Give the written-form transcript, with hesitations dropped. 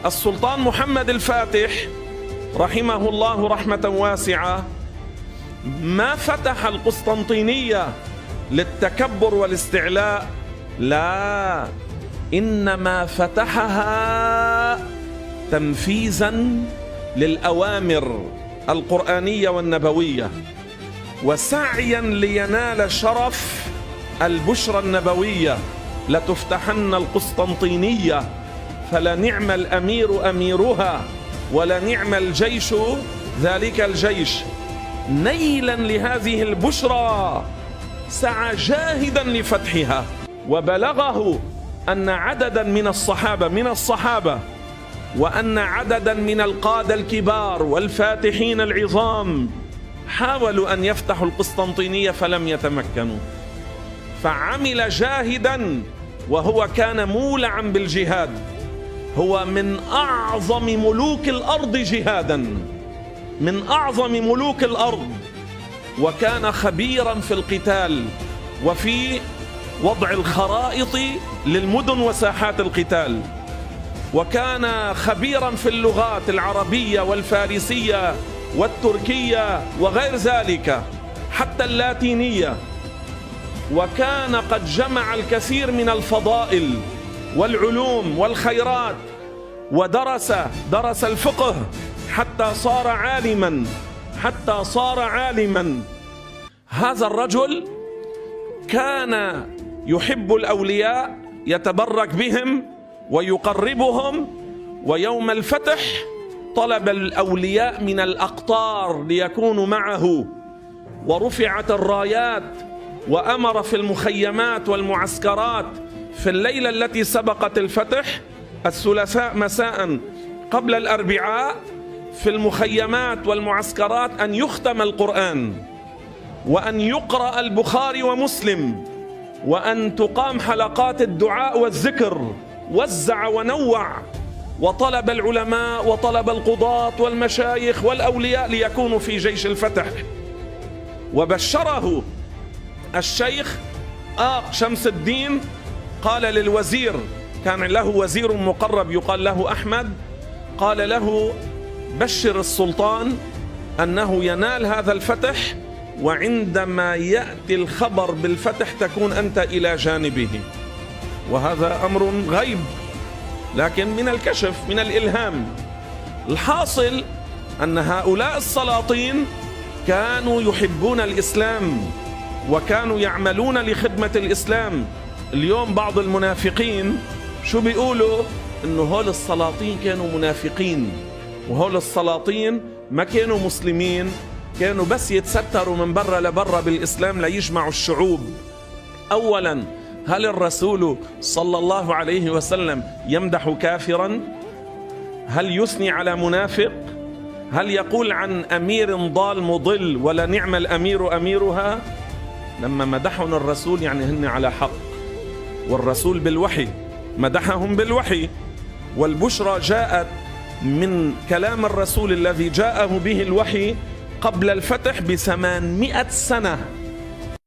السلطان محمد الفاتح رحمه الله رحمة واسعة ما فتح القسطنطينية للتكبر والاستعلاء، لا، إنما فتحها تنفيذا للأوامر القرآنية والنبوية، وسعيا لينال شرف البشرى النبوية: لتفتحن القسطنطينية فلنعم الأمير أميرها ولنعم الجيش ذلك الجيش. نيلا لهذه البشرى سعى جاهدا لفتحها، وبلغه أن عددا من الصحابة وأن عددا من القادة الكبار والفاتحين العظام حاولوا أن يفتحوا القسطنطينية فلم يتمكنوا، فعمل جاهدا، وهو كان مولعا بالجهاد، هو من أعظم ملوك الأرض جهادا، من أعظم ملوك الأرض، وكان خبيرا في القتال وفي وضع الخرائط للمدن وساحات القتال، وكان خبيرا في اللغات العربية والفارسية والتركية وغير ذلك حتى اللاتينية، وكان قد جمع الكثير من الفضائل والعلوم والخيرات، ودرس الفقه حتى صار عالما. هذا الرجل كان يحب الأولياء، يتبرك بهم ويقربهم، ويوم الفتح طلب الأولياء من الأقطار ليكونوا معه، ورفعت الرايات، وأمر في المخيمات والمعسكرات في الليلة التي سبقت الفتح، الثلاثاء مساء قبل الأربعاء، في المخيمات والمعسكرات أن يختم القرآن، وأن يقرأ البخاري ومسلم، وأن تقام حلقات الدعاء والذكر، وزع ونوع، وطلب العلماء وطلب القضاة والمشايخ والأولياء ليكونوا في جيش الفتح. وبشره الشيخ شمس الدين، قال للوزير، كان له وزير مقرب يقال له أحمد، قال له: بشر السلطان أنه ينال هذا الفتح، وعندما يأتي الخبر بالفتح تكون أنت إلى جانبه. وهذا أمر غيب، لكن من الكشف، من الإلهام. الحاصل أن هؤلاء السلاطين كانوا يحبون الإسلام وكانوا يعملون لخدمة الإسلام. اليوم بعض المنافقين شو بيقولوا؟ إنه هول السلاطين كانوا منافقين، وهول السلاطين ما كانوا مسلمين، كانوا بس يتستروا من برا لبرا بالإسلام ليجمعوا الشعوب. أولا، هل الرسول صلى الله عليه وسلم يمدح كافرا؟ هل يثني على منافق؟ هل يقول عن أمير ضال مضل ولا نعم الأمير أميرها؟ لما مدحهم الرسول يعني هن على حق، والرسول بالوحي مدحهم بالوحي، والبشرى جاءت من كلام الرسول الذي جاءه به الوحي قبل الفتح ب800 سنة.